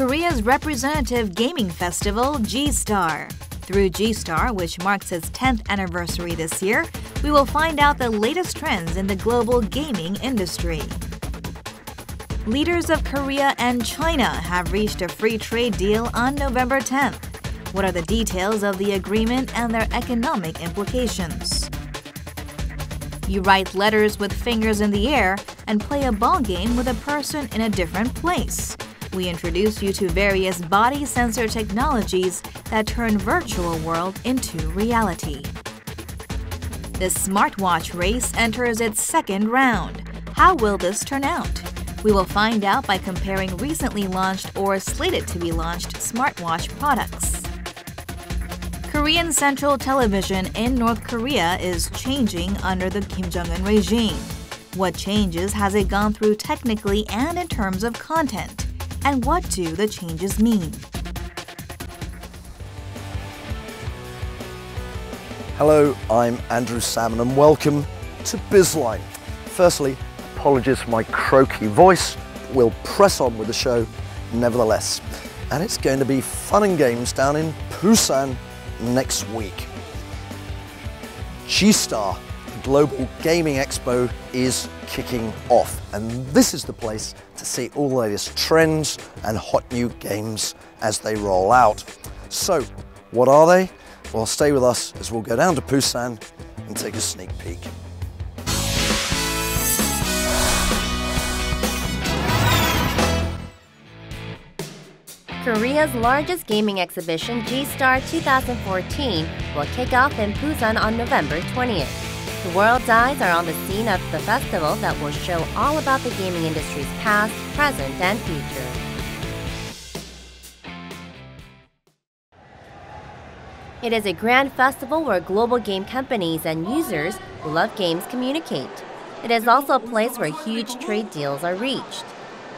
Korea's representative gaming festival, G-Star. Through G-Star, which marks its 10th anniversary this year, we will find out the latest trends in the global gaming industry. Leaders of Korea and China have reached a free trade deal on November 10th. What are the details of the agreement and their economic implications? You write letters with fingers in the air and play a ball game with a person in a different place. We introduce you to various body sensor technologies that turn virtual world into reality. The smartwatch race enters its second round. How will this turn out? We will find out by comparing recently launched or slated to be launched smartwatch products. Korean Central Television in North Korea is changing under the Kim Jong-un regime. What changes has it gone through technically and in terms of content? And what do the changes mean? Hello, I'm Andrew Salmon and welcome to Bizline. Firstly, apologies for my croaky voice. We'll press on with the show nevertheless. And it's going to be fun and games down in Busan next week. G-Star, the Global Gaming Expo, is kicking off. And this is the place to see all the latest trends and hot new games as they roll out. So, what are they? Well, stay with us as we'll go down to Busan and take a sneak peek. Korea's largest gaming exhibition, G-Star 2014, will kick off in Busan on November 20th. The world's eyes are on the scene of the festival that will show all about the gaming industry's past, present, and future. It is a grand festival where global game companies and users who love games communicate. It is also a place where huge trade deals are reached.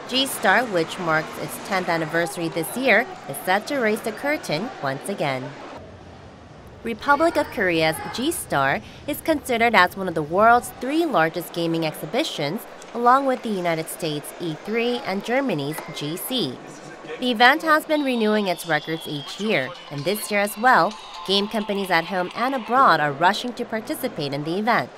G-Star, which marks its 10th anniversary this year, is set to raise the curtain once again. Republic of Korea's G-Star is considered as one of the world's 3 largest gaming exhibitions, along with the United States' E3 and Germany's GC. The event has been renewing its records each year, and this year as well, game companies at home and abroad are rushing to participate in the event.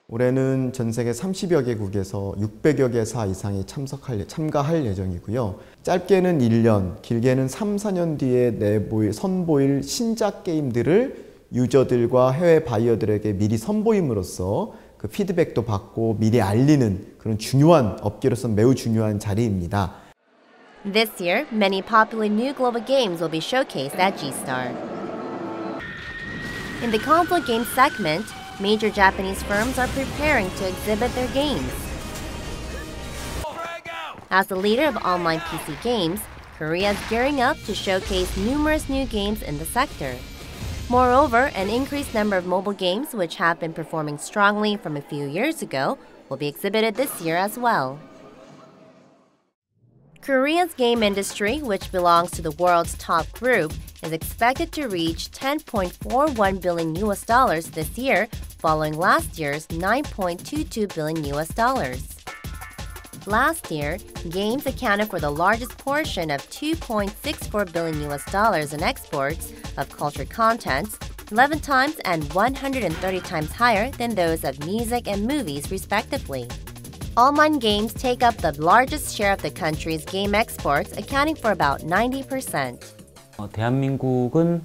올해는 전 세계 30여 개국에서 600여 개사 이상이 참가할 예정이고요. 짧게는 1년, 길게는 3, 4년 뒤에 선보일 신작 게임들을 유저들과 해외 바이어들에게 미리 선보임으로써 그 피드백도 받고 미리 알리는 그런 중요한, 업계로서 매우 중요한 자리입니다. This year, many popular new global games will be showcased at G-Star. In the console game segment, major Japanese firms are preparing to exhibit their games. As the leader of online PC games, Korea is gearing up to showcase numerous new games in the sector. Moreover, an increased number of mobile games which have been performing strongly from a few years ago will be exhibited this year as well. Korea's game industry, which belongs to the world's top group, is expected to reach $10.41 billion this year, following last year's $9.22 billion. Last year, games accounted for the largest portion of $2.64 billion in exports of cultured contents, 11 times and 130 times higher than those of music and movies, respectively. Online games take up the largest share of the country's game exports, accounting for about 90%. 대한민국은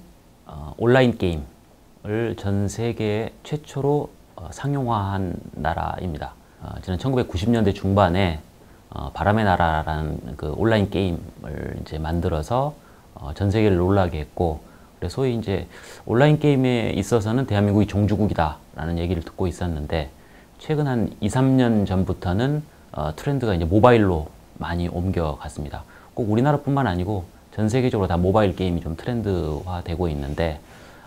온라인 게임을 전 세계 최초로 상용화한 나라입니다. 저는 1990년대 중반에 바람의 나라라는 그 온라인 게임을 이제 만들어서 전 세계를 놀라게 했고, 그래서 소위 이제 온라인 게임에 있어서는 대한민국이 종주국이다라는 얘기를 듣고 있었는데, 최근 한 2, 3년 전부터는 트렌드가 이제 모바일로 많이 옮겨갔습니다. 꼭 우리나라뿐만 아니고 전 세계적으로 다 모바일 게임이 좀 트렌드화되고 있는데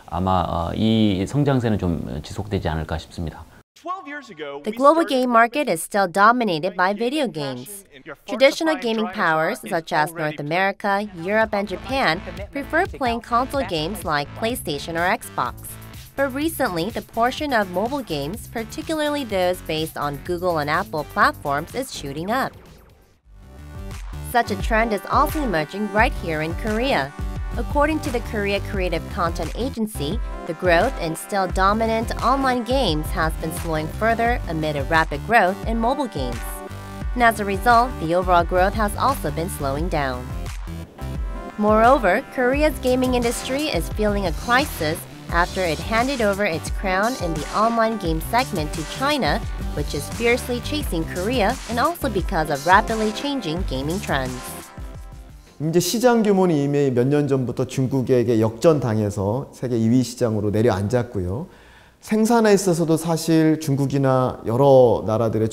아마 이 성장세는 좀 지속되지 않을까 싶습니다. The global game market is still dominated by video games. Traditional gaming powers such as North America, Europe, and Japan prefer playing console games like PlayStation or Xbox. But recently, the portion of mobile games, particularly those based on Google and Apple platforms, is shooting up. Such a trend is also emerging right here in Korea. According to the Korea Creative Content Agency, the growth in still dominant online games has been slowing further amid a rapid growth in mobile games. And as a result, the overall growth has also been slowing down. Moreover, Korea's gaming industry is feeling a crisis after it handed over its crown in the online game segment to China, which is fiercely chasing Korea, and also because of rapidly changing gaming trends. 이제 시장 규모는 이미 몇 년 전부터 중국에게 역전당해서 세계 2위 시장으로 내려앉았고요. 생산에 있어서도 사실 중국이나 여러 나라들의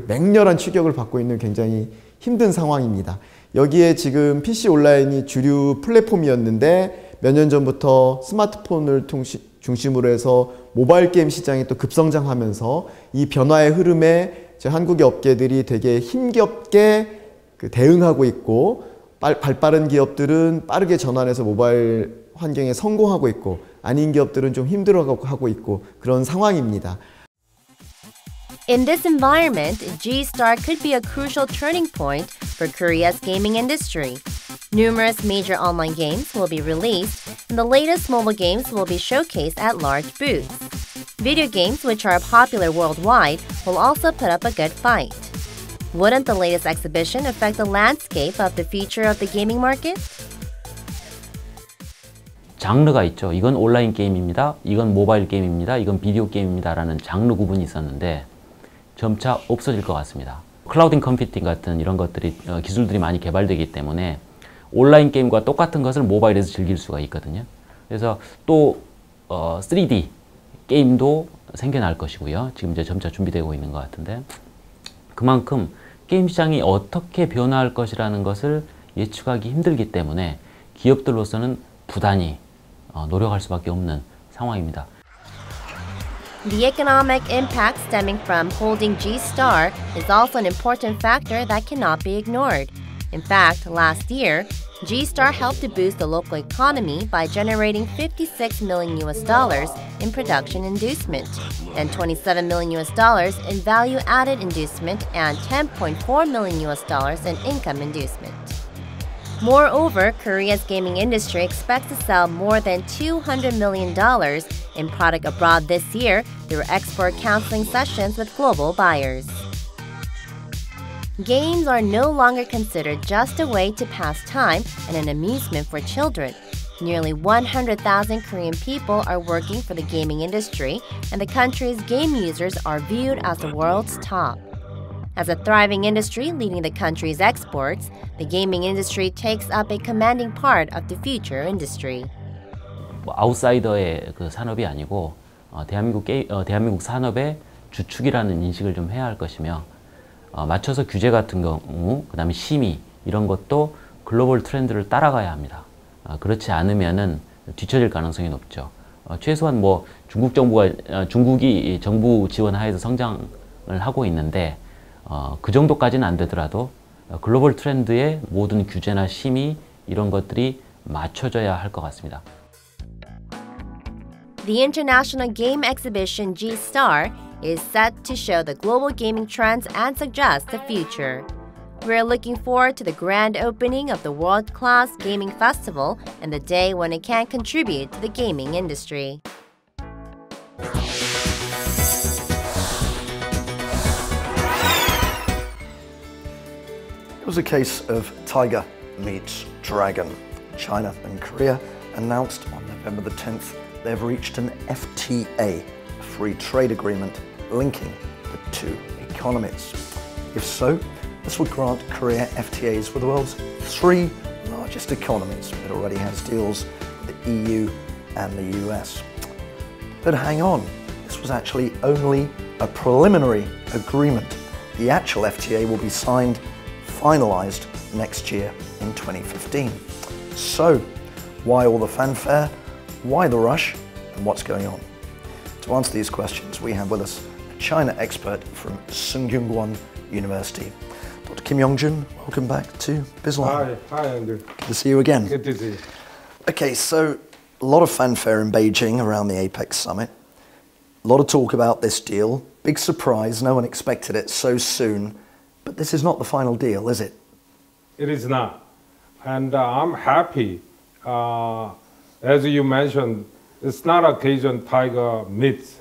맹렬한 추격을 받고 있는 굉장히 힘든 상황입니다. 여기에 지금 PC 온라인이 주류 플랫폼이었는데 몇 년 전부터 스마트폰을 중심으로 해서 모바일 게임 시장이 또 급성장하면서 이 변화의 흐름에 한국의 업계들이 되게 힘겹게 대응하고 있고 발빠른 기업들은 빠르게 전환해서 모바일 환경에 성공하고 있고 아닌 기업들은 좀 힘들어하고 있고 그런 상황입니다. In this environment, G-Star could be a crucial turning point for Korea's gaming industry. Numerous major online games will be released, and the latest mobile games will be showcased at large booths. Video games, which are popular worldwide, will also put up a good fight. Wouldn't the latest exhibition affect the landscape of the future of the gaming market? 장르가 있죠. 이건 온라인 게임입니다. 이건 모바일 게임입니다. 이건 비디오 게임입니다. 라는 장르 구분이 있었는데 점차 없어질 것 같습니다. 클라우드 컴퓨팅 같은 이런 것들이 기술들이 많이 개발되기 때문에 온라인 게임과 똑같은 것을 모바일에서 즐길 수가 있거든요. 그래서 또 3D 게임도 생겨날 것이고요. 지금 이제 점차 준비되고 있는 것 같은데 그만큼 게임 시장이 어떻게 변화할 것이라는 것을 예측하기 힘들기 때문에 기업들로서는 부단히 노력할 수밖에 없는 상황입니다. The economic impact stemming from holding G-Star is also an important factor that cannot be ignored. In fact, last year, G-Star helped to boost the local economy by generating $56 million in production inducement and $27 million in value-added inducement and $10.4 million in income inducement. Moreover, Korea's gaming industry expects to sell more than $200 million in product abroad this year through export counseling sessions with global buyers. Games are no longer considered just a way to pass time and an amusement for children. Nearly 100,000 Korean people are working for the gaming industry, and the country's game users are viewed as the world's top. As a thriving industry leading the country's exports, the gaming industry takes up a commanding part of the future industry. 아웃사이더의 그 산업이 아니고 대한민국 산업의 주축이라는 인식을 좀 해야 할 것이며 맞춰서 규제 같은 경우, 그 다음에 심의 이런 것도 글로벌 트렌드를 따라가야 합니다. 그렇지 않으면은 뒤처질 가능성이 높죠. 최소한 뭐 중국이 정부 지원 하에서 성장을 하고 있는데 그 정도까지는 안 되더라도 글로벌 트렌드의 모든 규제나 심의 이런 것들이 맞춰져야 할 것 같습니다. The International Game Exhibition G-Star is set to show the global gaming trends and suggest the future. We're looking forward to the grand opening of the world-class gaming festival and the day when it can contribute to the gaming industry. It was a case of tiger meets dragon. China and Korea announced on November the 10th they've reached an FTA, a free trade agreement linking the two economies. If so, this would grant Korea FTAs with the world's three largest economies. It already has deals with the EU and the US. But hang on, this was actually only a preliminary agreement. The actual FTA will be signed, finalised next year in 2015. So, why all the fanfare? Why the rush? And what's going on? To answer these questions, we have with us a China expert from Sungkyunkwan University. Dr. Kim Yong-june, welcome back to Bizline. Hi, Andrew. Good to see you again. Good to see you. Okay, so a lot of fanfare in Beijing around the APEC summit. A lot of talk about this deal. Big surprise, no one expected it so soon. But this is not the final deal, is it? It is not. And I'm happy. As you mentioned, it's not occasion tiger meets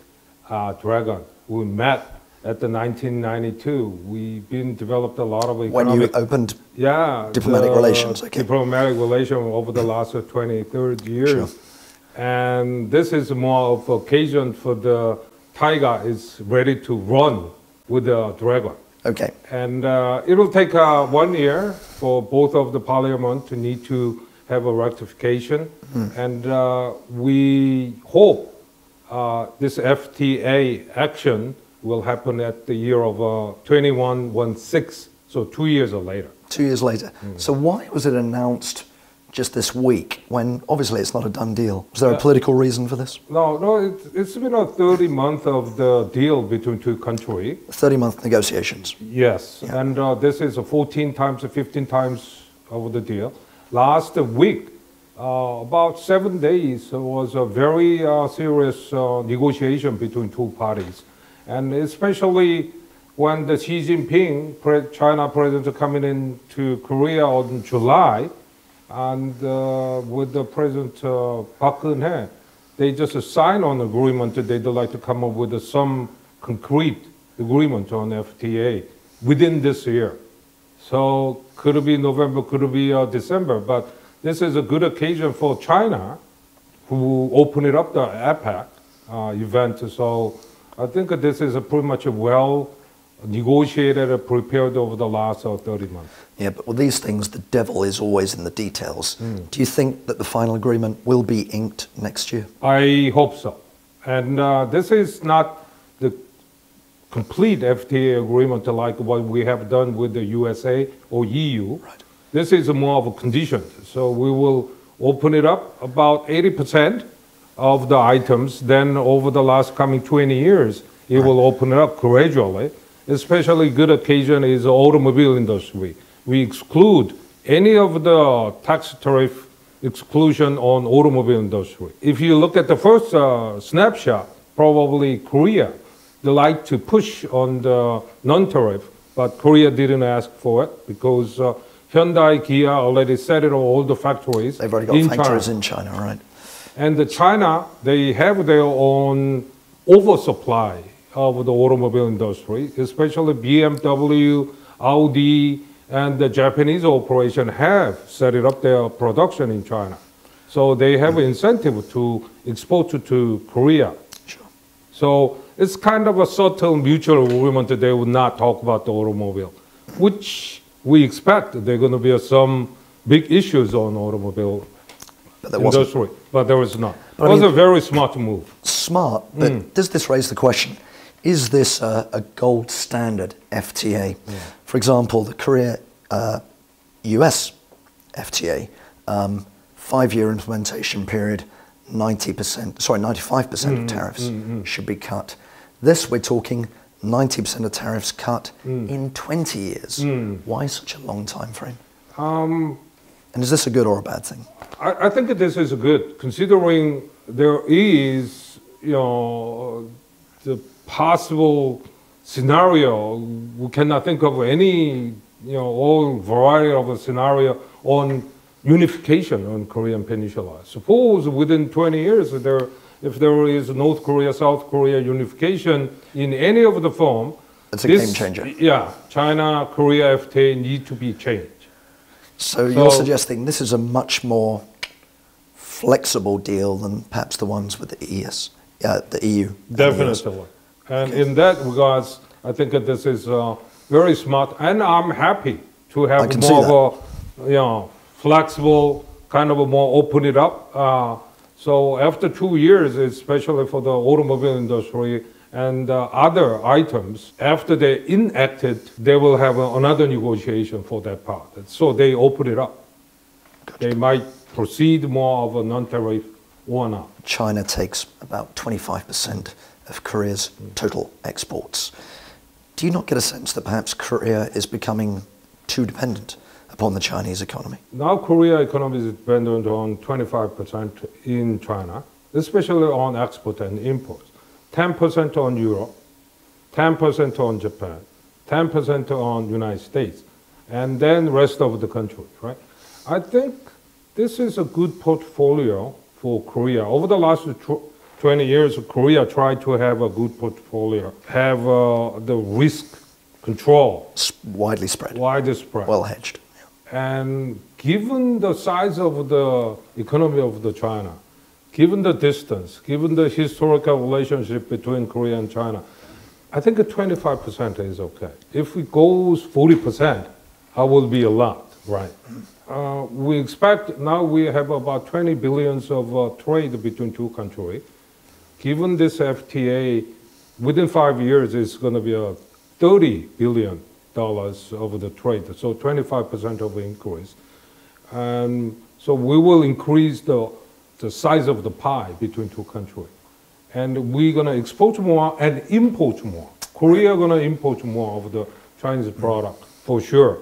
dragon. We met at the 1992. We've been developed a lot of economic... When you opened diplomatic relations. Okay. Diplomatic relations over the last 20, 30 years. Sure. And this is more of occasion for the tiger is ready to run with the dragon. Okay. And it will take 1 year for both of the parliament to need to have a rectification. And we hope this FTA action will happen at the year of 2116, so 2 years later. 2 years later. So why was it announced just this week when obviously it's not a done deal? Was there a political reason for this? No, it's been a 30 month of the deal between two countries. 30-month negotiations. Yes, Yeah. and this is 14 times, 15 times of the deal. Last week, about 7 days, was a very serious negotiation between two parties. And especially when the Xi Jinping, China president, coming into Korea in July, and with the President Park Geun-hye, they just signed on agreement that they'd like to come up with some concrete agreement on FTA within this year. So could it be November, could it be December, but this is a good occasion for China who open it up the APEC event. So I think this is a pretty much a well negotiated and prepared over the last 30 months. Yeah, but with these things, the devil is always in the details. Do you think that the final agreement will be inked next year? I hope so. And this is not the complete FTA agreement like what we have done with the USA or EU. Right. This is more of a condition. So we will open it up about 80% of the items. Then over the last coming 20 years, it will open it up gradually. Especially good occasion is the automobile industry. We exclude any of the tax tariff exclusion on automobile industry. If you look at the first snapshot, probably Korea, they like to push on the non-tariff, but Korea didn't ask for it because Hyundai, Kia already set it on all the factories. They've already got factories in China, right? And China, they have their own oversupply of the automobile industry, especially BMW, Audi, and the Japanese operation have set it up their production in China. So they have an incentive to export to Korea. Sure. So it's kind of a subtle mutual agreement that they would not talk about the automobile, which we expect there are going to be some big issues on automobile industry, but there was not. It was a very smart move. Smart, but does this raise the question, is this a gold standard FTA? For example, the Korea-US FTA, 5-year implementation period, 95% of tariffs should be cut. This, we're talking 90% of tariffs cut in 20 years. Why such a long time frame? And is this a good or a bad thing? I think this is good, considering there is, the possible scenario. We cannot think of any, all variety of a scenario on unification on Korean Peninsula. Suppose within 20 years, if there is North Korea, South Korea unification in any of the form, it's a game changer. Yeah, China, Korea FTA need to be changed. So you're suggesting this is a much more flexible deal than perhaps the ones with the EU. Definitely. And in that regards, I think that this is very smart, and I'm happy to have more of a flexible, kind of a more open it up. So after 2 years, especially for the automobile industry and other items, after they enacted, they will have another negotiation for that part. So they open it up. They might proceed more of a non-tariff or not. China takes about 25% of Korea's total exports. Do you not get a sense that perhaps Korea is becoming too dependent upon the Chinese economy? Now Korea economy is dependent on 25% in China, especially on export and imports. 10% on Europe, 10% on Japan, 10% on United States. and then rest of the country, right? I think this is a good portfolio for Korea. Over the last 20 years, Korea tried to have a good portfolio, have the risk control. Widely spread. Widespread. Well hedged. And given the size of the economy of the China, given the distance, given the historical relationship between Korea and China, I think 25% is okay. If it goes 40%, I will be a lot, right? We expect now we have about 20 billions of trade between two countries. Given this FTA, within 5 years, it's going to be a $30 billion of the trade, so 25% of increase. So we will increase the size of the pie between two countries. And we're going to export more and import more. Korea going to import more of the Chinese product, for sure.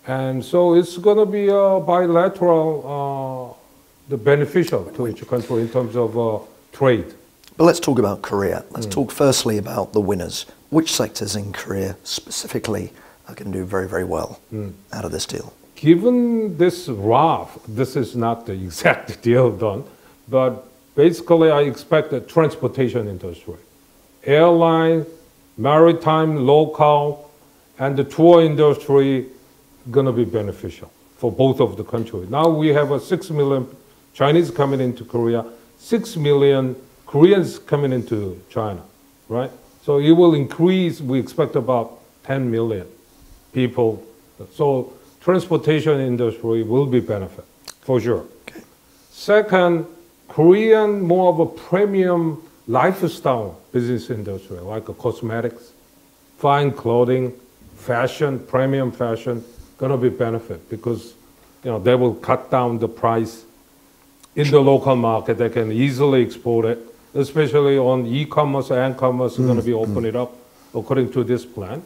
And so it's going to be a bilateral, beneficial to each country in terms of trade. But let's talk about Korea. Let's talk firstly about the winners. Which sectors in Korea specifically are going to do very, very well out of this deal? Given this rough, this is not the exact deal done, but basically I expect the transportation industry, airline, maritime, local, and the tour industry going to be beneficial for both of the countries. Now we have 6 million Chinese coming into Korea, 6 million Koreans coming into China, right? So it will increase, we expect about 10 million people. So transportation industry will be benefit, for sure. Okay. Second, Korean more of a premium lifestyle business industry, like cosmetics, fine clothing, fashion, premium fashion, gonna be benefit because they will cut down the price in the local market. They can easily export it, especially on e-commerce and commerce is gonna be open it up according to this plan.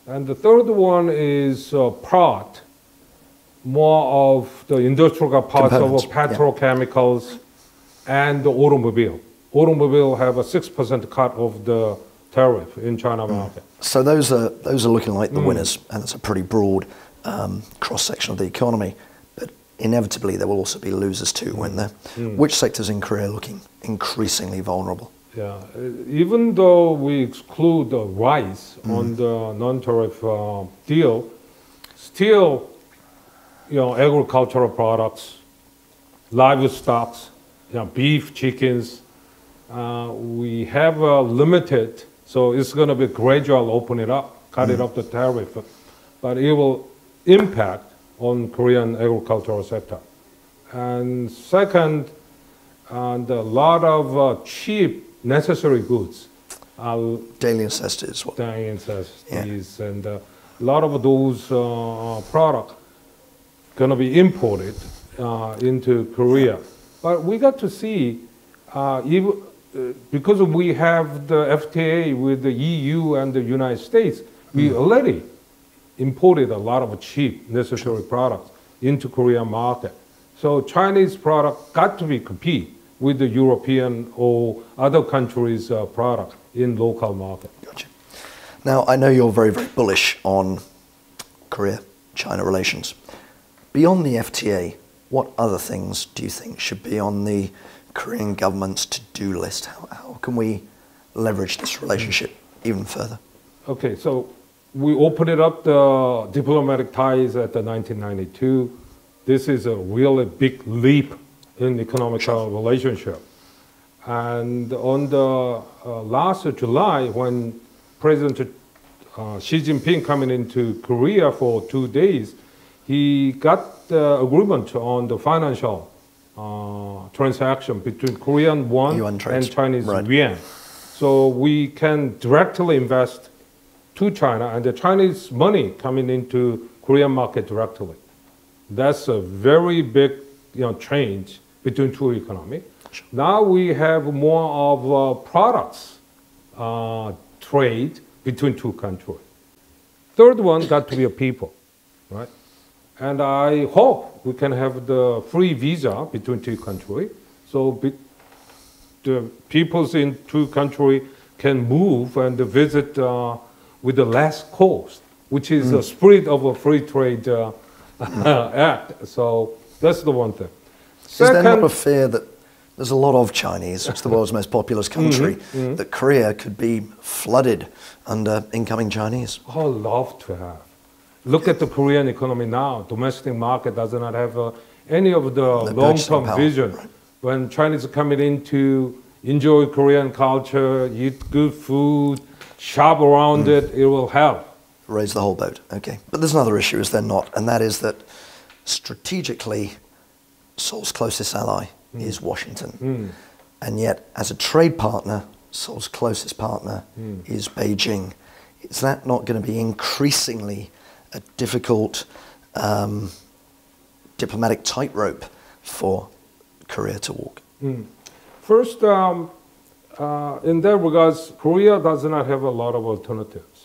And the third one is part, more of the industrial parts of petrochemicals and the automobile. Automobile have a 6% cut of the tariff in China market. So those are looking like the winners, and it's a pretty broad cross-section of the economy. But inevitably, there will also be losers too, won't there? Which sectors in Korea are looking increasingly vulnerable? Yeah, even though we exclude the rice on the non-tariff deal, still, agricultural products, livestock, beef, chickens, we have limited, so it's going to be gradual open it up, cut it up the tariff, but it will impact on Korean agricultural sector. And second, a lot of cheap necessary goods. Daily necessities. Daily necessities, and a lot of those products going to be imported into Korea. But we got to see, because we have the FTA with the EU and the United States, we already imported a lot of cheap necessary products into Korean market. So Chinese product got to be compete with the European or other countries' product in local market. Gotcha. Now, I know you're very, very bullish on Korea-China relations. Beyond the FTA, what other things do you think should be on the Korean government's to-do list? How can we leverage this relationship even further? Okay, so we opened it up the diplomatic ties at the 1992. This is a really big leap in economic relationship. And on the last July, when President Xi Jinping coming into Korea for 2 days, he got the agreement on the financial transaction between Korean won and Chinese yuan. So we can directly invest to China, and the Chinese money coming into Korean market directly. That's a very big change between two economies. Now we have more of products trade between two countries. Third one got to be a people, right? And I hope we can have the free visa between two countries, so the peoples in two countries can move and visit with the less cost, which is the spirit of a free trade act. So that's the one thing. Is there not a fear that there's a lot of Chinese, it's the world's most populous country, that Korea could be flooded under incoming Chinese? I would love to have. Look at the Korean economy now. Domestic market does not have any of the long-term vision. Right. When Chinese are coming in to enjoy Korean culture, eat good food, shop around it, it will help. Raise the whole boat, okay. But there's another issue, is there not? And that is that strategically, Seoul's closest ally is Washington. And yet, as a trade partner, Seoul's closest partner is Beijing. Is that not going to be increasingly a difficult diplomatic tightrope for Korea to walk? First, in that regards, Korea does not have a lot of alternatives.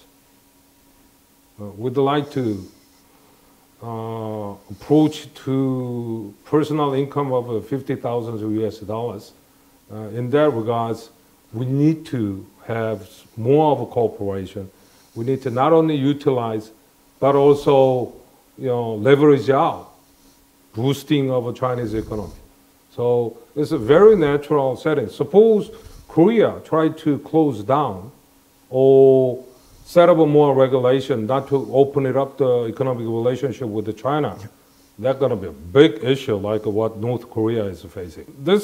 We'd like to approach to personal income of 50,000 US dollars. In that regards, we need to have more of a cooperation. We need to not only utilize, but also, leverage out, boosting of a Chinese economy. So it's a very natural setting. Suppose Korea tried to close down or set up a more regulation, not to open it up the economic relationship with China. That's going to be a big issue like what North Korea is facing. The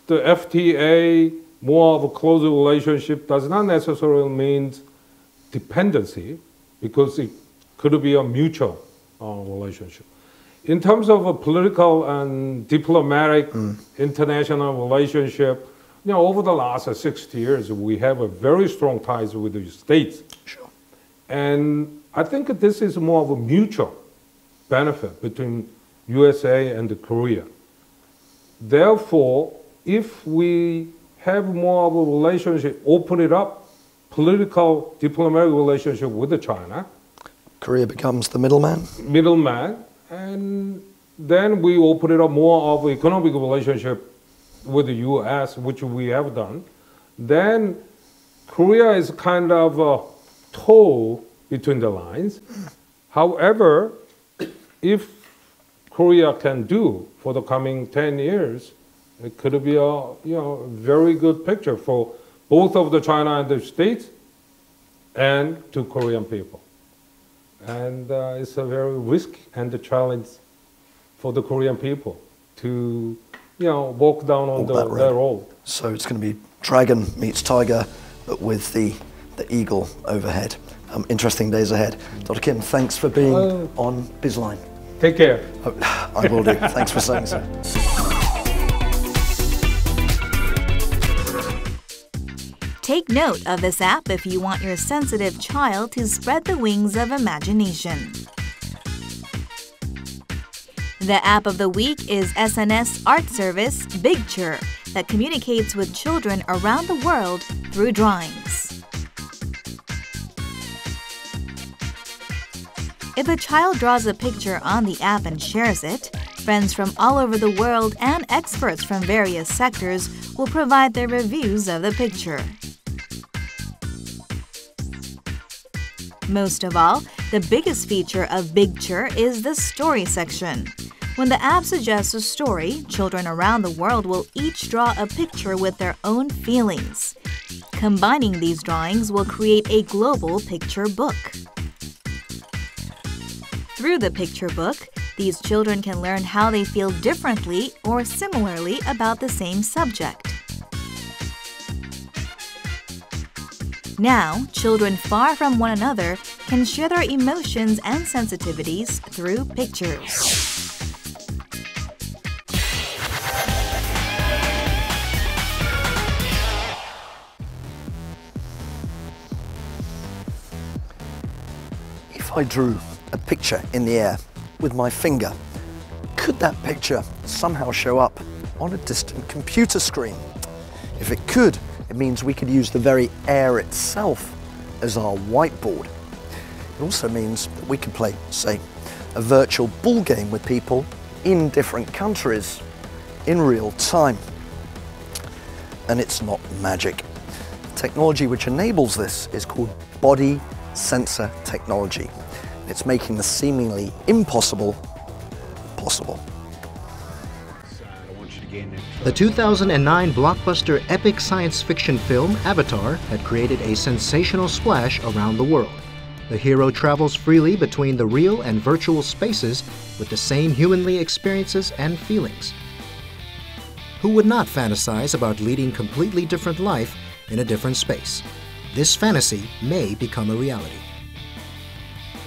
FTA, more of a closer relationship, does not necessarily mean dependency, because it could be a mutual relationship. In terms of a political and diplomatic international relationship, over the last 60 years, we have a very strong ties with the States. Sure. And I think this is more of a mutual benefit between USA and Korea. Therefore, if we have more of a relationship, open it up, political, diplomatic relationship with China. Korea becomes the middleman? Middleman. And then we open it up more of an economic relationship with the US, which we have done. Then Korea is kind of a toe between the lines. However, if Korea can do for the coming 10 years, it could be a very good picture for both of the China and the States and to Korean people. And it's a very risky and a challenge for the Korean people to walk down on that road. So it's going to be dragon meets tiger, but with the eagle overhead. Interesting days ahead. Dr. Kim, thanks for being on Bizline. Take care. I will do. Thanks for saying so. Take note of this app if you want your sensitive child to spread the wings of imagination. The app of the week is SNS art service Bigture that communicates with children around the world through drawings. If a child draws a picture on the app and shares it, friends from all over the world and experts from various sectors will provide their reviews of the picture. Most of all, the biggest feature of Bigture is the story section. When the app suggests a story, children around the world will each draw a picture with their own feelings. Combining these drawings will create a global picture book. Through the picture book, these children can learn how they feel differently or similarly about the same subject. Now, children far from one another can share their emotions and sensitivities through pictures. If I drew a picture in the air with my finger, could that picture somehow show up on a distant computer screen? If it could, it means we could use the very air itself as our whiteboard. It also means that we could play, say, a virtual ball game with people in different countries in real time. And it's not magic. Technology which enables this is called body sensor technology. It's making the seemingly impossible possible. The 2009 blockbuster epic science fiction film Avatar had created a sensational splash around the world. The hero travels freely between the real and virtual spaces with the same humanly experiences and feelings. Who would not fantasize about leading completely different life in a different space? This fantasy may become a reality.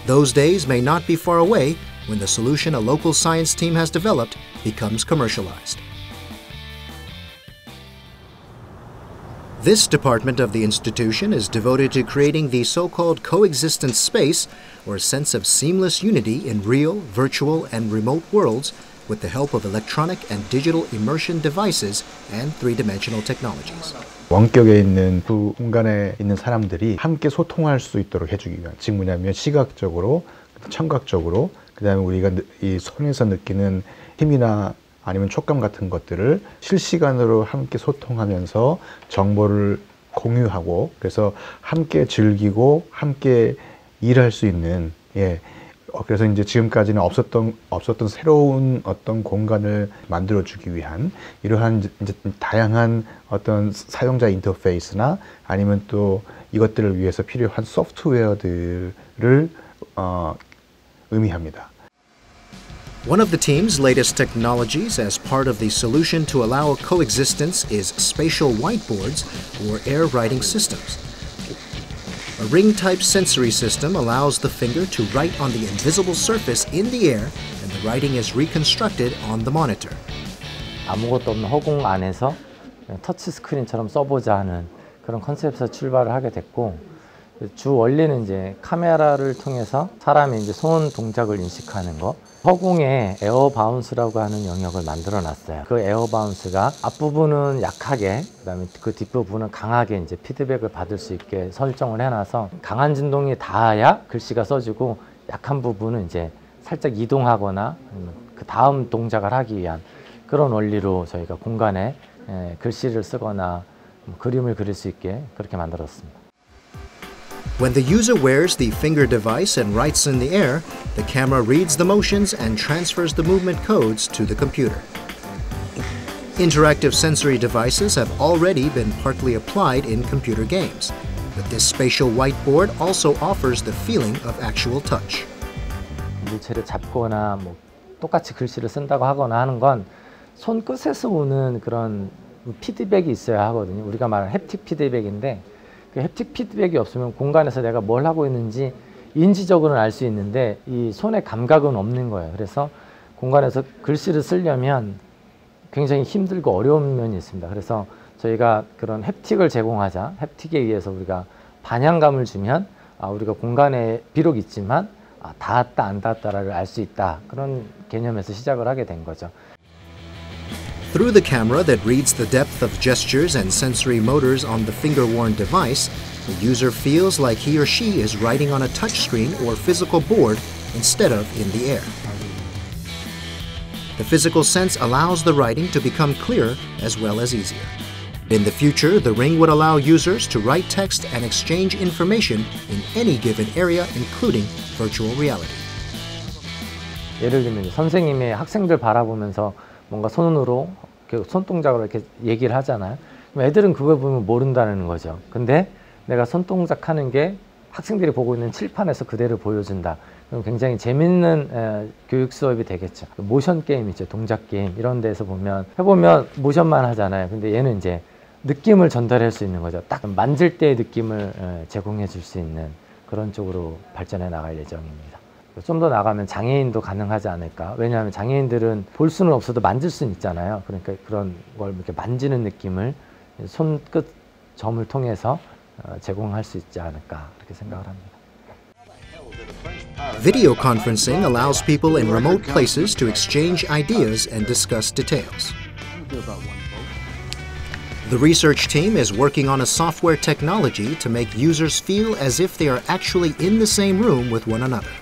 Those days may not be far away when the solution a local science team has developed becomes commercialized. This department of the institution is devoted to creating the so-called coexistence space, or a sense of seamless unity in real, virtual, and remote worlds with the help of electronic and digital immersion devices and three-dimensional technologies. 원격에 있는 두 공간에 있는 사람들이 함께 소통할 수 있도록 해주기 위한, 즉 뭐냐면 시각적으로, 청각적으로, 그 다음에 우리가 이 손에서 느끼는 힘이나 아니면 촉감 같은 것들을 실시간으로 함께 소통하면서 정보를 공유하고, 그래서 함께 즐기고 함께 일할 수 있는, 그래서 이제 지금까지는 없었던 새로운 어떤 공간을 만들어주기 위한 이러한 이제 다양한 어떤 사용자 인터페이스나 아니면 또 이것들을 위해서 필요한 소프트웨어들을 의미합니다. One of the team's latest technologies as part of the solution to allow coexistence is spatial whiteboards or air writing systems. A ring-type sensory system allows the finger to write on the invisible surface in the air, and the writing is reconstructed on the monitor. 아무것도 없는 허공 안에서 터치 스크린처럼 써보자 하는 그런 컨셉에서 출발을 하게 됐고, 주 원리는 이제 카메라를 통해서 사람의 이제 손 동작을 인식하는 거, 허공에 에어 바운스라고 하는 영역을 만들어 놨어요. 그 에어 바운스가 앞부분은 약하게, 그다음에 그 뒷부분은 강하게 이제 피드백을 받을 수 있게 설정을 해놔서 강한 진동이 닿아야 글씨가 써지고, 약한 부분은 이제 살짝 이동하거나 그 다음 동작을 하기 위한 그런 원리로 저희가 공간에 글씨를 쓰거나 그림을 그릴 수 있게 그렇게 만들었습니다. When the user wears the finger device and writes in the air, the camera reads the motions and transfers the movement codes to the computer. Interactive sensory devices have already been partly applied in computer games, but this spatial whiteboard also offers the feeling of actual touch. 물체를 잡거나 뭐 똑같이 글씨를 쓴다고 하거나 하는 건 손끝에서 오는 그런 피드백이 있어야 하거든요. 우리가 말하는 햅틱 피드백인데, 그 햅틱 피드백이 없으면 공간에서 내가 뭘 하고 있는지 인지적으로는 알 수 있는데 이 손의 감각은 없는 거예요. 그래서 공간에서 글씨를 쓰려면 굉장히 힘들고 어려운 면이 있습니다. 그래서 저희가 그런 햅틱을 제공하자, 햅틱에 의해서 우리가 반향감을 주면 우리가 공간에 비록 있지만 닿았다 안 닿았다를 알 수 있다, 그런 개념에서 시작을 하게 된 거죠. Through the camera that reads the depth of gestures and sensory motors on the finger-worn device, the user feels like he or she is writing on a touchscreen or physical board instead of in the air. The physical sense allows the writing to become clearer as well as easier. In the future, the ring would allow users to write text and exchange information in any given area, including virtual reality. 예를 들면 선생님이 학생들 바라보면서 뭔가 손으로 손동작으로 이렇게 얘기를 하잖아요. 그럼 애들은 그걸 보면 모른다는 거죠. 근데 내가 손동작하는 게 학생들이 보고 있는 칠판에서 그대로 보여준다. 그럼 굉장히 재밌는 교육 수업이 되겠죠. 모션 게임 있죠. 동작 게임 이런 데서 해보면 모션만 하잖아요. 근데 얘는 이제 느낌을 전달할 수 있는 거죠. 딱 만질 때의 느낌을 제공해 줄 수 있는 그런 쪽으로 발전해 나갈 예정입니다. 좀 더 나가면 장애인도 가능하지 않을까. 왜냐하면 장애인들은 볼 수는 없어도 만질 수는 있잖아요. 그러니까 그런 걸 이렇게 만지는 느낌을 손끝 점을 통해서 제공할 수 있지 않을까, 그렇게 생각을 합니다. Video conferencing allows people in remote places to exchange ideas and discuss details. The research team is working on a software technology to make users feel as if they are actually in the same room with one another.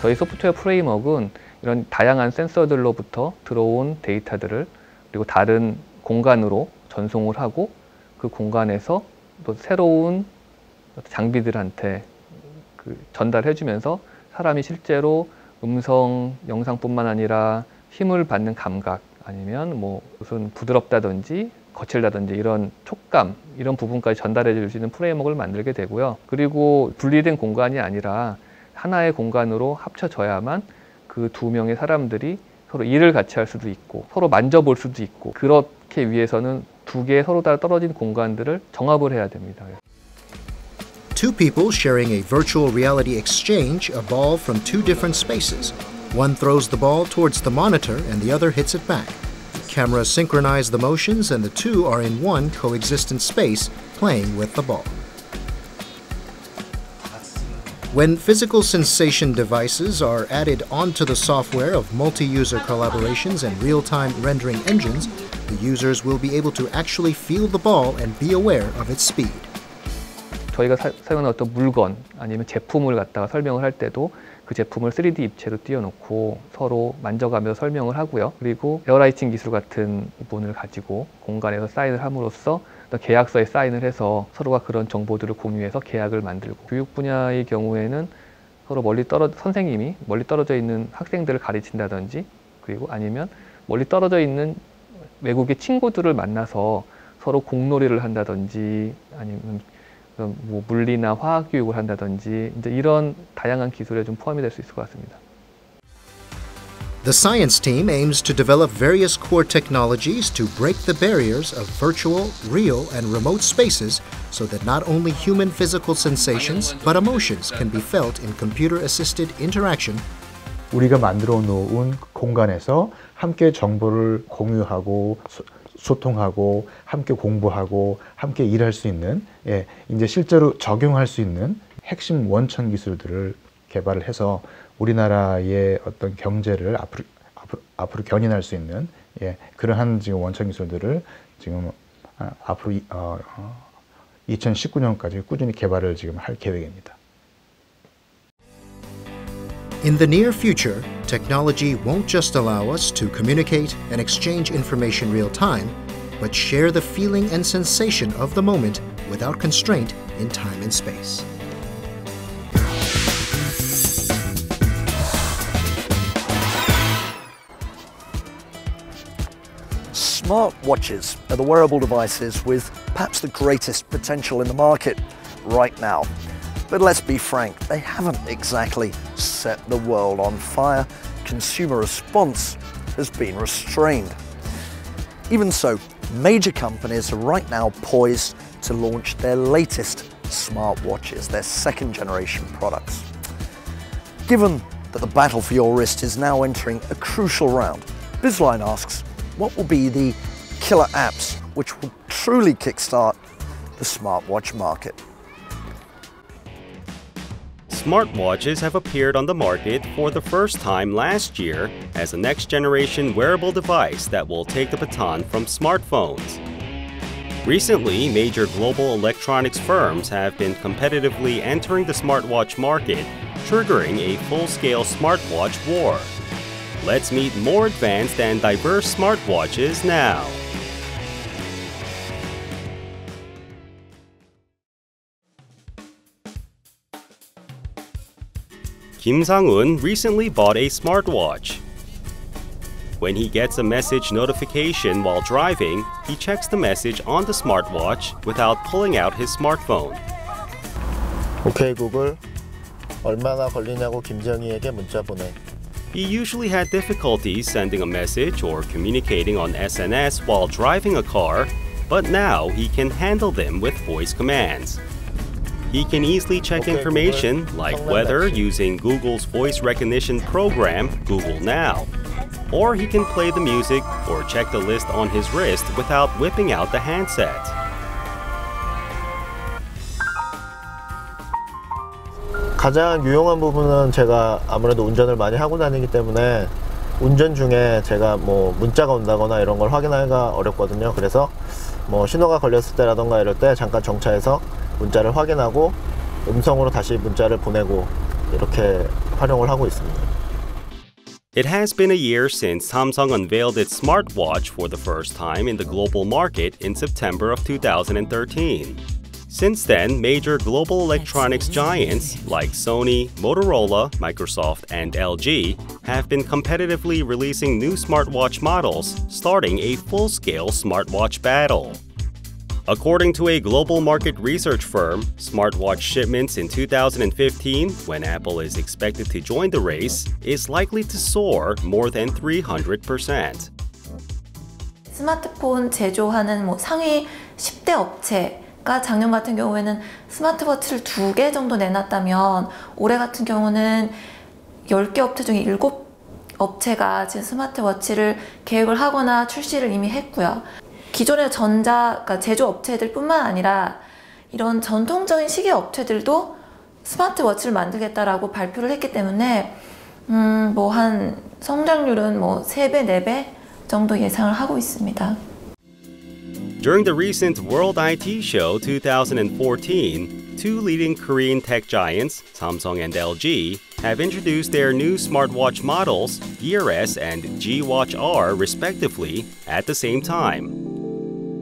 저희 소프트웨어 프레임워크는 이런 다양한 센서들로부터 들어온 데이터들을 그리고 다른 공간으로 전송을 하고, 그 공간에서 또 새로운 장비들한테 전달해주면서 사람이 실제로 음성, 영상뿐만 아니라 힘을 받는 감각 아니면 뭐 무슨 부드럽다든지 거칠다든지 이런 촉감 이런 부분까지 전달해 줄 수 있는 프레임워크를 만들게 되고요. 그리고 분리된 공간이 아니라 하나의 공간으로 합쳐져야만 그 두 명의 사람들이 서로 일을 같이 할 수도 있고 서로 만져볼 수도 있고 그렇게 위해서는 두 개의 서로 다 떨어진 공간들을 정합을 해야 됩니다. Two people sharing a virtual reality exchange a ball from two different spaces. One throws the ball towards the monitor and the other hits it back. Cameras synchronize the motions and the two are in one coexistent space playing with the ball. When physical sensation devices are added onto the software of multi-user collaborations and real-time rendering engines, the users will be able to actually feel the ball and be aware of its speed. 저희가 사용하는 어떤 물건 아니면 제품을 갖다가 설명을 할 때도 그 제품을 3D 입체로 띄워놓고 서로 만져가면서 설명을 하고요. 그리고 에어라이팅 기술 같은 부분을 가지고 공간에서 사인을 함으로써 계약서에 사인을 해서 서로가 그런 정보들을 공유해서 계약을 만들고 교육 분야의 경우에는 서로 선생님이 멀리 떨어져 있는 학생들을 가르친다든지 그리고 아니면 멀리 떨어져 있는 외국의 친구들을 만나서 서로 공놀이를 한다든지 아니면 뭐 물리나 화학 교육을 한다든지 이제 이런 다양한 기술에 좀 포함이 될 수 있을 것 같습니다. The science team aims to develop various core technologies to break the barriers of virtual, real, and remote spaces so that not only human physical sensations but emotions can be felt in computer-assisted interaction. 우리가 만들어 놓은 공간에서 함께 정보를 공유하고 소통하고 함께 공부하고 함께 일할 수 있는 이제 실제로 적용할 수 있는 핵심 원천 기술들을 개발을 해서 우리나라의 어떤 경제를 앞으로 견인할 수 있는 그러한 지금 원천 기술들을 지금 앞으로 2019년까지 꾸준히 개발을 지금 할 계획입니다. In the near future, technology won't just allow us to communicate and exchange information real time, but share the feeling and sensation of the moment without constraint in time and space. Smartwatches are the wearable devices with perhaps the greatest potential in the market right now. But let's be frank, they haven't exactly set the world on fire. Consumer response has been restrained. Even so, major companies are right now poised to launch their latest smartwatches, their second generation products. Given that the battle for your wrist is now entering a crucial round, Bizline asks, what will be the killer apps which will truly kickstart the smartwatch market? Smartwatches have appeared on the market for the first time last year as a next-generation wearable device that will take the baton from smartphones. Recently, major global electronics firms have been competitively entering the smartwatch market, triggering a full-scale smartwatch war. Let's meet more advanced and diverse smartwatches now. Kim Sang-un recently bought a smartwatch. When he gets a message notification while driving, he checks the message on the smartwatch without pulling out his smartphone. 오케이 구글, 얼마나 걸리냐고 김정희에게 문자 보내. He usually had difficulties sending a message or communicating on SNS while driving a car, but now he can handle them with voice commands. He can easily check information like weather using Google's voice recognition program, Google Now. Or he can play the music or check the list on his wrist without whipping out the handset. 가장 유용한 부분은 제가 아무래도 운전을 많이 하고 다니기 때문에 운전 중에 제가 뭐 문자가 온다거나 이런 걸 확인하기가 어렵거든요. 그래서 뭐 신호가 걸렸을 때라던가 이럴 때 잠깐 정차해서 문자를 확인하고 음성으로 다시 문자를 보내고 이렇게 활용을 하고 있습니다. It has been a year since Samsung unveiled its smartwatch for the first time in the global market in September of 2013. Since then, major global electronics giants like Sony, Motorola, Microsoft, and LG have been competitively releasing new smartwatch models, starting a full-scale smartwatch battle. According to a global market research firm, smartwatch shipments in 2015, when Apple is expected to join the race, is likely to soar more than 300%. 스마트폰 제조하는 상위 10대 업체가 작년 같은 경우에는 스마트워치를 2개 정도 내놨다면 올해 같은 경우는 10개 업체 중에 7업체가 지금 스마트워치를 계획을 하거나 출시를 이미 했고요. 기존의 그러니까 제조업체들 뿐만 아니라 이런 전통적인 시계 업체들도 스마트워치를 만들겠다라고 발표를 했기 때문에 한 성장률은 3배, 4배 정도 예상을 하고 있습니다. During the recent World IT Show 2014, two leading Korean tech giants, Samsung and LG, have introduced their new smartwatch models, Gear S and G-Watch R, respectively, at the same time.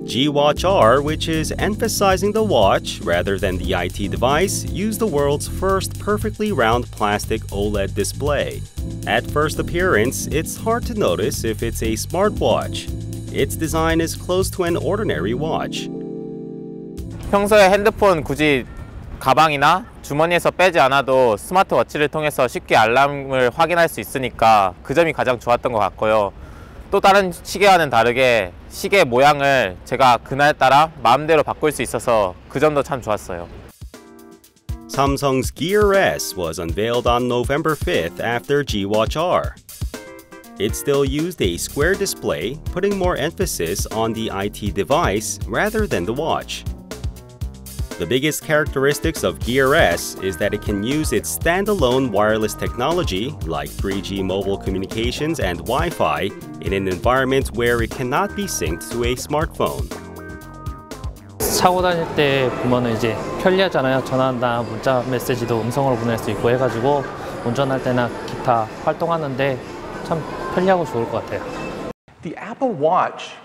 G-Watch R, which is emphasizing the watch rather than the IT device, used the world's first perfectly round plastic OLED display. At first appearance, it's hard to notice if it's a smartwatch. Its design is close to an ordinary watch. 평소에 핸드폰 굳이 가방이나 주머니에서 빼지 않아도 스마트워치를 통해서 쉽게 알람을 확인할 수 있으니까 그 점이 가장 좋았던 것 같고요. 또 다른 시계와는 다르게 시계 모양을 제가 그날 따라 마음대로 바꿀 수 있어서 그 점도 참 좋았어요. Samsung's Gear S was unveiled on November 5th after G-Watch R. It still used a square display, putting more emphasis on the IT device rather than the watch. The biggest characteristics of Gear S is that it can use its standalone wireless technology, like 3G mobile communications and Wi-Fi, in an environment where it cannot be synced to a smartphone. 차고 다닐 때 보면은 이제 편리하잖아요. 전화나 문자 메시지도 음성으로 보낼 수 있고 해가지고 운전할 때나 기타 활동하는데 참 편리하고 좋을 것 같아요. The Apple Watch,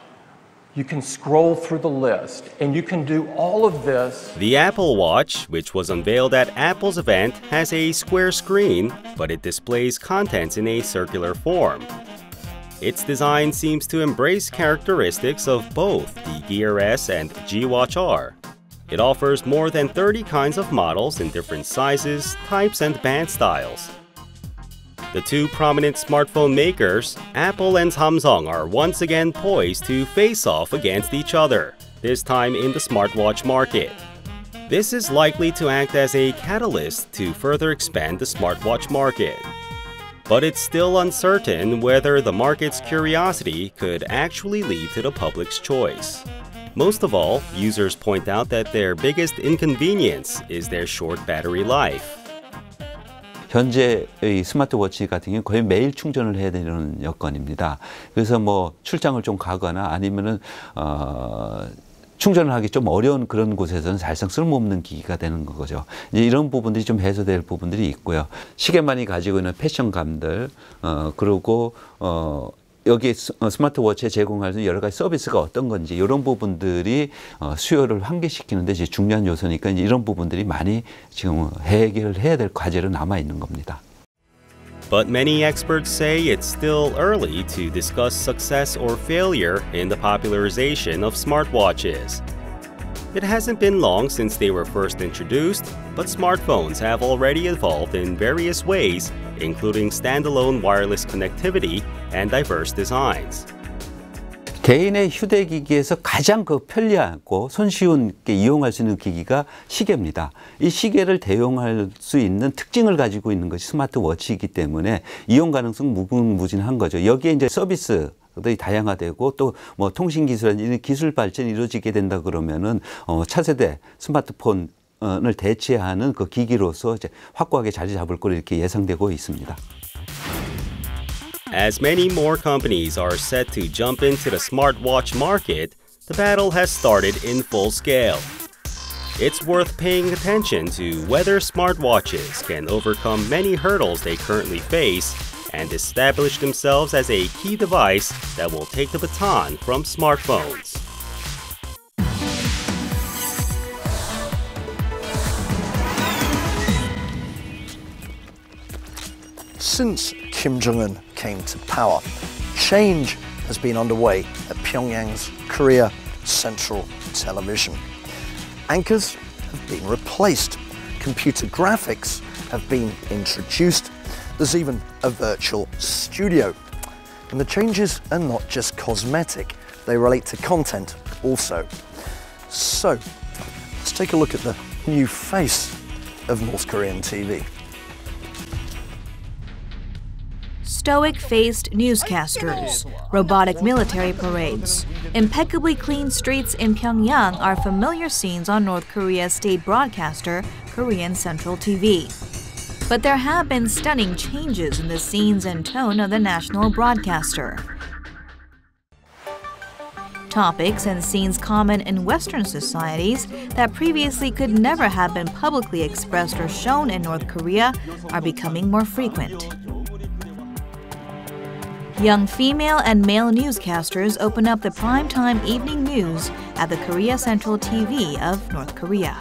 you can scroll through the list and you can do all of this. The Apple Watch, which was unveiled at Apple's event, has a square screen, but it displays contents in a circular form. Its design seems to embrace characteristics of both the Gear S and G-Watch R. It offers more than 30 kinds of models in different sizes, types, and band styles. The two prominent smartphone makers, Apple and Samsung, are once again poised to face off against each other, this time in the smartwatch market. This is likely to act as a catalyst to further expand the smartwatch market. But it's still uncertain whether the market's curiosity could actually lead to the public's choice. Most of all, users point out that their biggest inconvenience is their short battery life. 현재의 스마트워치 같은 경우는 거의 매일 충전을 해야 되는 여건입니다. 그래서 출장을 좀 가거나 아니면은 충전을 하기 좀 어려운 그런 곳에서는 사실상 쓸모없는 기기가 되는 거죠. 이제 이런 부분들이 좀 해소될 부분들이 있고요. 시계만이 가지고 있는 패션감들, 그리고 여기 스마트워치에 제공할 수 있는 여러 가지 서비스가 어떤 건지 이런 부분들이 수요를 환기시키는데 이제 중요한 요소니까 이제 이런 부분들이 많이 지금 해결해야 될 과제로 남아 있는 겁니다. But many experts say it's still early to discuss success or failure in the popularization of smartwatches. It hasn't been long since they were first introduced, but smartphones have already evolved in various ways, including standalone wireless connectivity and diverse designs. 개인의 휴대기기에서 가장 편리하고 손쉬운 이용할 수 있는 기기가 시계입니다. 이 시계를 대용할 수 있는 특징을 가지고 있는 것이 스마트워치이기 때문에 이용 가능성 무궁무진한 거죠. 여기에 이제 서비스들이 다양화되고 또 통신 기술이나 기술 발전이 이루어지게 된다 그러면은 차세대 스마트폰을 대체하는 그 기기로서 이제 확고하게 자리 잡을 거로 이렇게 예상되고 있습니다. As many more companies are set to jump into the smartwatch market, the battle has started in full scale. It's worth paying attention to whether smartwatches can overcome many hurdles they currently face and establish themselves as a key device that will take the baton from smartphones. Since Kim Jong-un came to power, change has been underway at Pyongyang's Korea Central Television. Anchors have been replaced, computer graphics have been introduced, there's even a virtual studio. And the changes are not just cosmetic, they relate to content also. So, let's take a look at the new face of North Korean TV. Stoic-faced newscasters, robotic military parades, impeccably clean streets in Pyongyang are familiar scenes on North Korea's state broadcaster, Korean Central TV. But there have been stunning changes in the scenes and tone of the national broadcaster. Topics and scenes common in Western societies that previously could never have been publicly expressed or shown in North Korea are becoming more frequent. Young female and male newscasters open up the primetime evening news at the Korea Central TV of North Korea.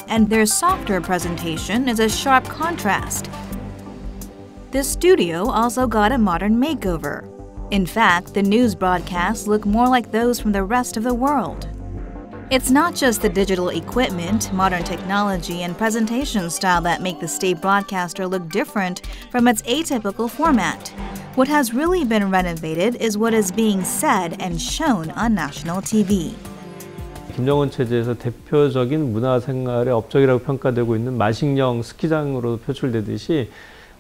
And their softer presentation is a sharp contrast. The studio also got a modern makeover. In fact, the news broadcasts look more like those from the rest of the world. It's not just the digital equipment, modern technology, and presentation style that make the state broadcaster look different from its atypical format. What has really been renovated is what is being said and shown on national TV. 김정은 체제에서 대표적인 문화생활의 업적이라고 평가되고 있는 마식령 스키장으로 표출되듯이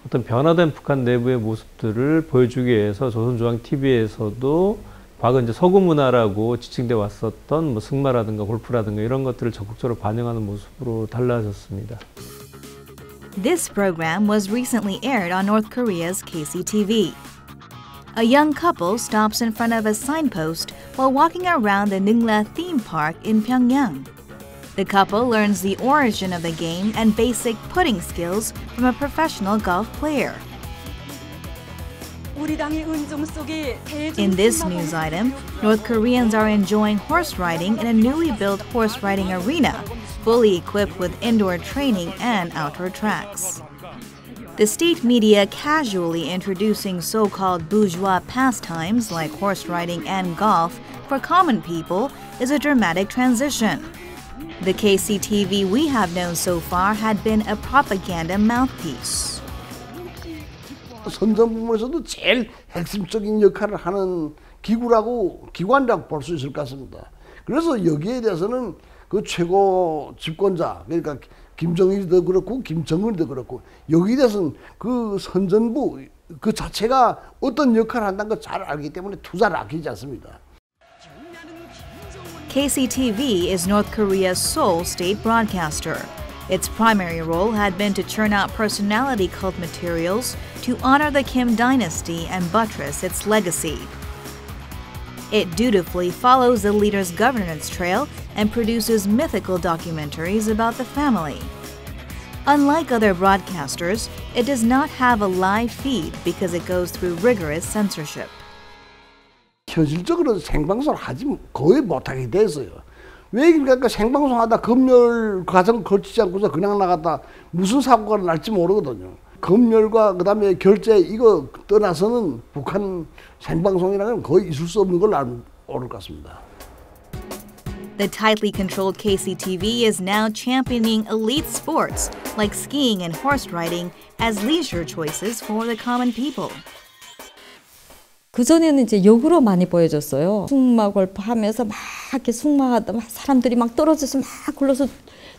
어떤 변화된 북한 내부의 모습들을 보여주기 위해서 조선중앙TV에서도 과거 이제 서구 문화라고 지칭돼 왔었던 뭐 승마라든가 골프라든가 이런 것들을 적극적으로 반영하는 모습으로 달라졌습니다. This program was recently aired on North Korea's KCTV. A young couple stops in front of a signpost while walking around the Ningla theme park in Pyongyang. The couple learns the origin of the game and basic putting skills from a professional golf player. In this news item, North Koreans are enjoying horse riding in a newly built horse riding arena, fully equipped with indoor training and outdoor tracks. The state media casually introducing so-called bourgeois pastimes like horse riding and golf for common people is a dramatic transition. The KCTV we have known so far had been a propaganda mouthpiece. 선전 부문에서도 제일 핵심적인 역할을 하는 기관이라고 볼 수 있을 것 같습니다. 그래서 여기에 대해서는 그 최고 집권자, 그러니까 김정일도 그렇고 김정은도 그렇고 여기에 대해서는 그 선전부 그 자체가 어떤 역할을 한다는 걸 잘 알기 때문에 투자를 아끼지 않습니다. KCTV is North Korea's sole state broadcaster. Its primary role had been to churn out personality cult materials to honor the Kim dynasty and buttress its legacy. It dutifully follows the leader's governance trail and produces mythical documentaries about the family. Unlike other broadcasters, it does not have a live feed because it goes through rigorous censorship. 현실적으로 생방송을 거의 못하게 됐어요. 왜 그러니까 생방송하다 검열 과정 거치지 않고서 그냥 나갔다 무슨 사고가 날지 모르거든요. 검열과 그다음에 결제 이거 떠나서는 북한 생방송이라는 건 거의 있을 수 없는 걸 알고 올 것 같습니다. The tightly controlled KCTV is now championing elite sports like skiing and horse riding as leisure choices for the common people. 그전에는 이제 역으로 많이 보여줬어요. 승마 골프 하면서 막 이렇게 승마하다 막 사람들이 막 떨어져서 막 굴러서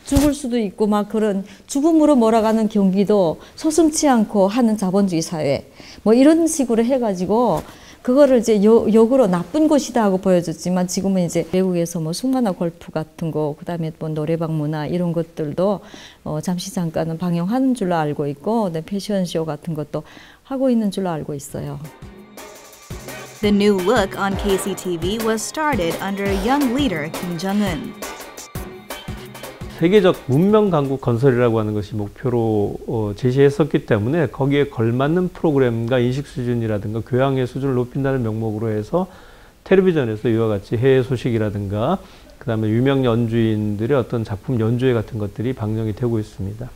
죽을 수도 있고 막 그런 죽음으로 몰아가는 경기도 서슴지 않고 하는 자본주의 사회 뭐 이런 식으로 해가지고 그거를 이제 역으로 나쁜 곳이다 하고 보여줬지만 지금은 이제 외국에서 뭐 승마나 골프 같은 거 그다음에 뭐 노래방 문화 이런 것들도 잠시 잠깐은 방영하는 줄로 알고 있고 패션쇼 같은 것도 하고 있는 줄로 알고 있어요. The new look on KCTV was started under young leader Kim Jong-un. 세계적 문명 강국 건설이라고 하는 것이 목표로 제시했었기 때문에 거기에 걸맞는 프로그램과 인식 수준이라든가 교양의 수준을 높인다는 명목으로 해서 텔레비전에서 이와 같이 해외 소식이라든가 그다음에 유명 연주인들의 어떤 작품 연주회 같은 것들이 방영이 되고 있습니다.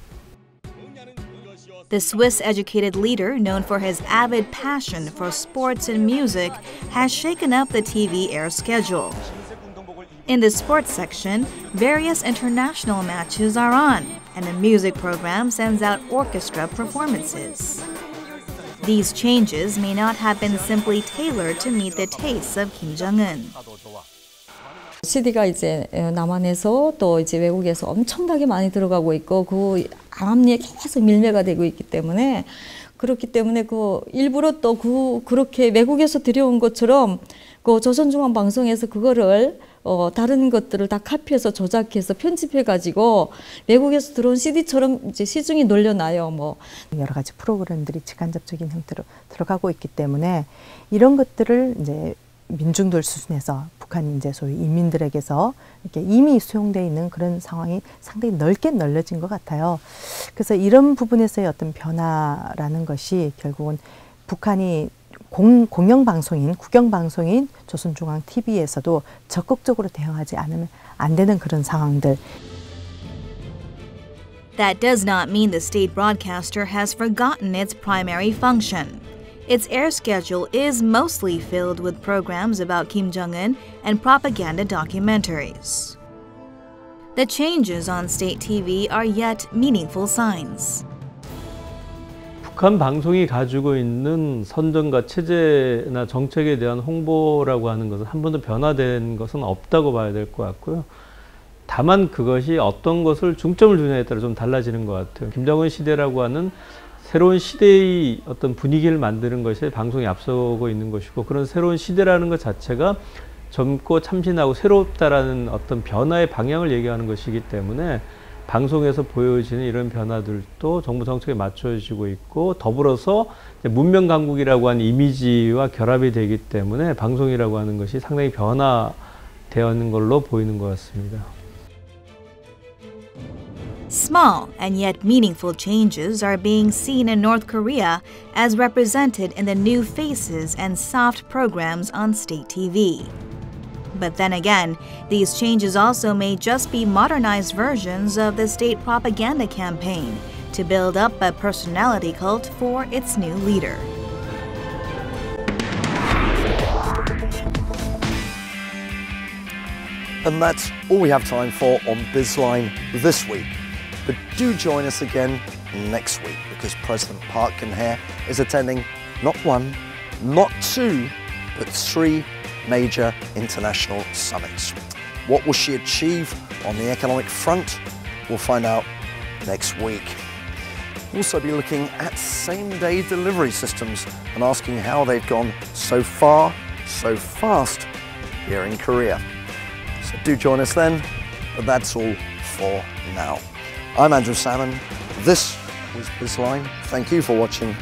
The Swiss-educated leader, known for his avid passion for sports and music, has shaken up the TV air schedule. In the sports section, various international matches are on, and the music program sends out orchestra performances. These changes may not have been simply tailored to meet the tastes of Kim Jong-un. CD가 이제 남한에서 또 이제 외국에서 엄청나게 많이 들어가고 있고 그 암암리에 계속 밀매가 되고 있기 때문에 그렇기 때문에 그 일부러 또 그렇게 외국에서 들여온 것처럼 그 조선중앙방송에서 그거를 다른 것들을 다 카피해서 조작해서 편집해 가지고 외국에서 들어온 CD처럼 이제 시중에 놀려놔요. 뭐 여러 가지 프로그램들이 직간접적인 형태로 들어가고 있기 때문에 이런 것들을 이제 민중들 수준에서 북한 이제 소위 인민들에게서 이렇게 이미 수용되어 있는 그런 상황이 상당히 넓게 널려진 것 같아요. 그래서 이런 부분에서의 어떤 변화라는 것이 결국은 북한이 공영방송인, 국영방송인 조선중앙TV에서도 적극적으로 대응하지 않으면 안 되는 그런 상황들. That does not mean the state broadcaster has forgotten its primary function. Its air schedule is mostly filled with programs about Kim Jong-un and propaganda documentaries. The changes on state TV are yet meaningful signs. 북한 방송이 가지고 있는 선전과 체제나 정책에 대한 홍보라고 하는 것은 한 번도 변화된 것은 없다고 봐야 될 것 같고요. 다만 그것이 어떤 것을 중점을 두냐에 따라 좀 달라지는 것 같아요. 김정은 시대라고 하는 새로운 시대의 어떤 분위기를 만드는 것이 방송이 앞서고 있는 것이고 그런 새로운 시대라는 것 자체가 젊고 참신하고 새롭다라는 어떤 변화의 방향을 얘기하는 것이기 때문에 방송에서 보여지는 이런 변화들도 정부 정책에 맞춰지고 있고 더불어서 문명 강국이라고 하는 이미지와 결합이 되기 때문에 방송이라고 하는 것이 상당히 변화되는 걸로 보이는 것 같습니다. Small and yet meaningful changes are being seen in North Korea as represented in the new faces and soft programs on state TV. But then again, these changes also may just be modernized versions of the state propaganda campaign to build up a personality cult for its new leader. And that's all we have time for on Bizline this week. But do join us again next week because President Park Geun-hye is attending not one, not two, but three major international summits. What will she achieve on the economic front? We'll find out next week. We'll also be looking at same-day delivery systems and asking how they've gone so far, so fast here in Korea. So do join us then, but that's all for now. I'm Andrew Salmon. This was Bizline. Thank you for watching.